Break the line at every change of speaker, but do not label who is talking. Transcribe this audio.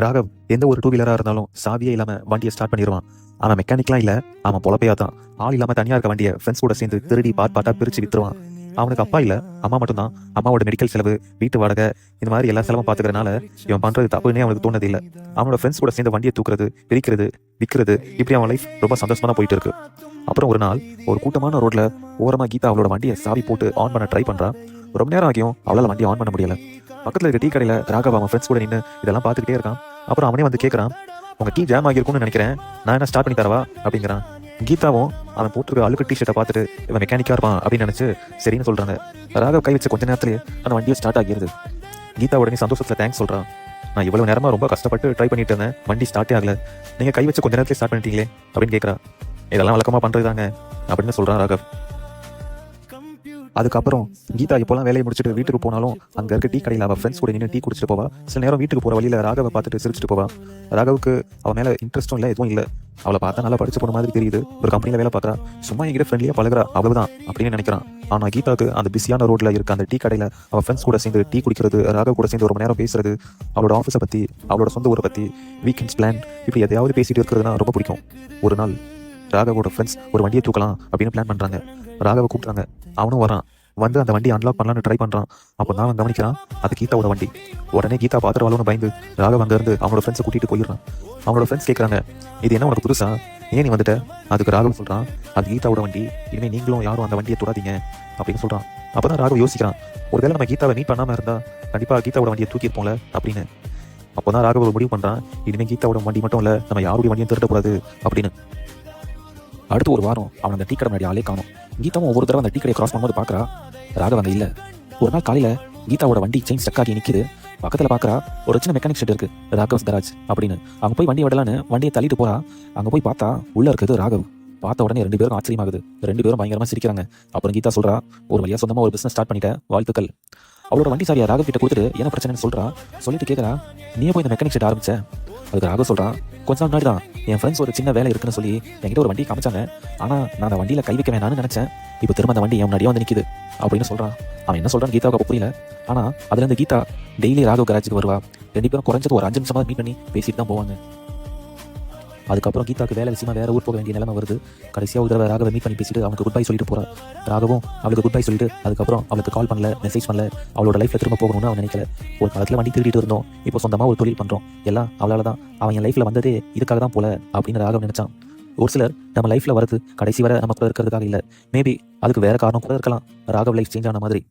ராகவ் எந்த ஒரு டூ வீலராக இருந்தாலும் சாவியே இல்லாமல் வண்டியை ஸ்டார்ட் பண்ணிடுவான். அவன் மெக்கானிக்லாம் இல்லை, அவன் பொழப்பையா தான். ஆள் இல்லாமல் தனியாக இருக்க வண்டியை ஃப்ரெண்ட்ஸ் கூட சேர்ந்து திருடி பாட்டா பிரித்து வித்துருவான். அவனுக்கு அப்பா இல்லை, அம்மா மட்டும்தான். அம்மாவோட மெடிக்கல் செலவு, வீட்டு வாடகை, இந்த மாதிரி எல்லா செலவும் பார்த்துக்கிறனால இவன் பண்ணுறது தப்புன்னே அவனுக்கு தோணது இல்லை. அவனோட ஃப்ரெண்ட்ஸ் கூட சேர்ந்து வண்டியை தூக்குறது, பிரிக்கிறது, விற்கிறது, இப்படி அவன் லைஃப் ரொம்ப சந்தோஷமா தான் போயிட்டு இருக்கு. அப்புறம் ஒரு நாள் ஒரு கூட்டமான ரோட்ல ஓரமாக கீதா அவளோட வண்டியை சாவி போட்டு ஆன் பண்ண ட்ரை பண்ணுறா. ரொம்ப நேரம் ஆகியும் அவளால் வண்டியை ஆன் பண்ண முடியல. பக்கத்தில் இருக்க டீ கடையில் ராகவ் அவன் ஃப்ரெண்ட்ஸ் கூட நின்று இதெல்லாம் பார்த்துக்கிட்டே இருக்கான். அப்புறம் அவனே வந்து கேட்குறான், உங்கள் கீ ஜாம் ஆகிருக்கும்னு நினைக்கிறேன், நான் என்ன ஸ்டார்ட் பண்ணி தரவா அப்படிங்கிறான். கீதாவும் அவன் போட்டுருக்க அழுக்கு டிஷர்ட்டை பார்த்துட்டு இவன் மெக்கானிக்காக இருப்பான் அப்படின்னு நினச்சி சரின்னு சொல்கிறாங்க. ராகவ் கை வச்ச கொஞ்ச நேரத்துலேயே அந்த வண்டியை ஸ்டார்ட் ஆகிடுது. கீதா உடனே சந்தோஷத்தில் தேங்க்ஸ் சொல்கிறான். நான் இவ்வளோ நேரமாக ரொம்ப கஷ்டப்பட்டு ட்ரை பண்ணிட்டு இருந்தேன், வண்டி ஸ்டார்ட்டே ஆகலை, நீங்கள் கை வச்ச கொஞ்ச நேரத்துலேயே ஸ்டார்ட் பண்ணிட்டீங்களே அப்படின்னு கேட்குறா. இதெல்லாம் வழக்கமாக பண்ணுறது தாங்க அப்படின்னு சொல்கிறான் ராகவ். அதுக்கப்புறம் கீதா எப்போல்லாம் வேலையை முடிச்சுட்டு வீட்டுக்கு போனாலும் அங்கே இருக்க டீ கடையில் அவள் ஃப்ரெண்ட்ஸ் கூட நின்று டீ குடிச்சிட்டு போவா. சில நேரம் வீட்டுக்கு போகிற வழியில் ராகவை பார்த்துட்டு சிரிச்சிட்டு போவா. ராகவுக்கு அவன் மேலே இன்ட்ரெஸ்ட்டும் இல்லை, எதுவும் இல்லை. அவளை பார்த்தா நல்லா படிச்சு போன மாதிரி தெரியுது, ஒரு கம்பெனியில் வேலை பார்க்குறா, சும்மா என்கிட்ட ஃப்ரெண்ட்லியாக பழகுறா, அவ்வளவுதான் அப்படின்னு நினைக்கிறான். ஆனால் கீதாவுக்கு அந்த பிஸியான ரோட்டில் இருக்க அந்த டீ கடையில் அவள் ஃப்ரெண்ட்ஸ் கூட சேர்ந்து டீ குடிக்கிறது, ராகவ் கூட சேர்ந்து ஒரு மணி நேரம் பேசுறது, அவளோட ஆஃபீஸை பற்றி, அவளோட சொந்த ஊரை பற்றி, வீக்கெண்ட்ஸ் பிளான், இப்படி எதையாவது பேசிட்டு இருக்கிறதுனா ரொம்ப பிடிக்கும். ஒரு நாள் ராகவோட ஃப்ரெண்ட்ஸ் ஒரு வண்டியை தூக்கலாம் அப்படின்னு பிளான் பண்ணுறாங்க. ராகவை கூப்பிட்றாங்க, அவனும் வரான். வந்து அந்த வண்டி அன்லாக் பண்ணலான்னு ட்ரை பண்ணுறான். அப்போ தான் அவன் கவனிக்கிறான், அது கீதாவோட வண்டி. உடனே கீதா பார்த்துருவாளோன்னு பயந்து ராகவ் அங்கேருந்து அவனோட ஃப்ரெண்ட்ஸை கூட்டிகிட்டு போயிடுறான். அவனோட ஃப்ரெண்ட்ஸ் கேட்குறாங்க, இது என்ன உனக்கு புதுசா, ஏன் நீ வந்துட்ட? அதுக்கு ராகவ் சொல்கிறான், அது கீதாவோட வண்டி, இனிமேல் நீங்களும் யாரும் அந்த வண்டியை தொடாதீங்க அப்படின்னு சொல்கிறான். அப்போ தான் ராகவ் யோசிக்கிறான், ஒருவேளை நம்ம கீதாவை மீட் பண்ணாமல் இருந்தால் கண்டிப்பாக கீதாவோட வண்டியை தூக்கியிருப்போம்ல அப்படின்னு. அப்போ தான் ராகவ் முடிவு பண்ணுறான், இனிமேல் கீதாவோட வண்டி மட்டும் இல்லை, நம்ம யாருடைய வண்டியும் திருடக்கூடாது அப்படின்னு. அடுத்து ஒரு வாரம் அவன் அந்த டீ கடை முன்னாடி ஆளே காணும். கீதாவும் ஒவ்வொரு தடவை அந்த டீ கடையை கிராஸ் பண்ணும்போது பார்க்குறா, ராகவ் அங்கே இல்லை. ஒரு நாள் காலையில் கீதாவோட வண்டி செயின் ஸ்டக் ஆகி நிற்கிது. பக்கத்தில் பார்க்குறா, ஒரு சின்ன மெக்கானிக் ஷெட் இருக்குது, ராகவ்ஸ் கராஜ் அப்படின்னு. அங்கே போய் வண்டி விடலான்னு வண்டியை தள்ளிட்டு போகிறா. அங்கே போய் பார்த்தா உள்ளே இருக்குது ராகவ். பார்த்த உடனே ரெண்டு பேரும் ஆச்சரியமாகுது, ரெண்டு பேரும் பயங்கரமாக சிரிக்கிறாங்க. அப்புறம் கீதா சொல்கிறா, ஒரு வழியாக சொந்தமாக ஒரு பிஸ்னஸ் ஸ்டார்ட் பண்ணிட்டேன், வாழ்த்துக்கள். அவளோட வண்டி சாரியா ராகவ் கிட்ட கொடுத்துட்டு என்ன பிரச்சனைன்னு சொல்கிறா. சொல்லிட்டு கேட்குறா, நீயே போய் இந்த மெக்கானிக் ஷெட் ஆரம்பிச்ச? அதுக்கு ராகவ் சொல்கிறான், கொஞ்ச நாள் முன்னாடி தான் என் ஃப்ரெண்ட்ஸ் ஒரு சின்ன வேலை இருக்குன்னு சொல்லி என்கிட்ட ஒரு வண்டி காமிச்சாங்க. ஆனால் நான் அந்த வண்டியில் கை வைக்க வேணான்னு நினச்சேன், இப்போ திரும்ப அந்த வண்டி என் முன்னாடியே வந்து நிற்கிது அப்படின்னு சொல்கிறான். அவன் என்ன சொல்கிறான்னு கீதாவுக்கு அப்போ புரியல. ஆனால் அதுலேருந்து கீதா டெய்லி ராகவ் கராஜுக்கு வருவா. ரெண்டு பேரும் குறைஞ்சது ஒரு 5 நிமிஷமாக மீட் பண்ணி பேசிட்டு தான் போவாங்க. அதுக்கப்புறம் கீதாவுக்கு வேலை விஷயமா வேற ஊர் போக வேண்டிய நிலைமை வருது. கடைசியாக ஒரு தடவை ராகவை மீட் பண்ணி பேசிட்டு அவனுக்கு குட் பை சொல்லிட்டு போறா. ராகவும் அவளுக்கு குட் பை சொல்லிட்டு அதுக்கப்புறம் அவளுக்கு கால் பண்ணல, மெசேஜ் பண்ணல. அவளோட லைஃப்ல திரும்ப போகணும்னு அவன் நினைக்கல. ஒரு காலத்தில் வண்டி திருடிட்டு இருந்தோம், இப்போ சொந்தமாக ஒரு தொழில் பண்ணுறோம், எல்லாம் அவளால தான். அவன் என் லைஃப்ல வந்ததே இதுக்காக தான் போல அப்படின்னு ராகவ் நினைச்சான். ஒரு சிலர் நம்ம லைஃப்ல வரது கடைசி வரை நம்ம கூட இருக்கிறதுக்காக இல்லை, மேபி அதுக்கு வேற காரணம் கூட இருக்கலாம். ராகவ் லைஃப் சேஞ்ச் ஆன மாதிரி.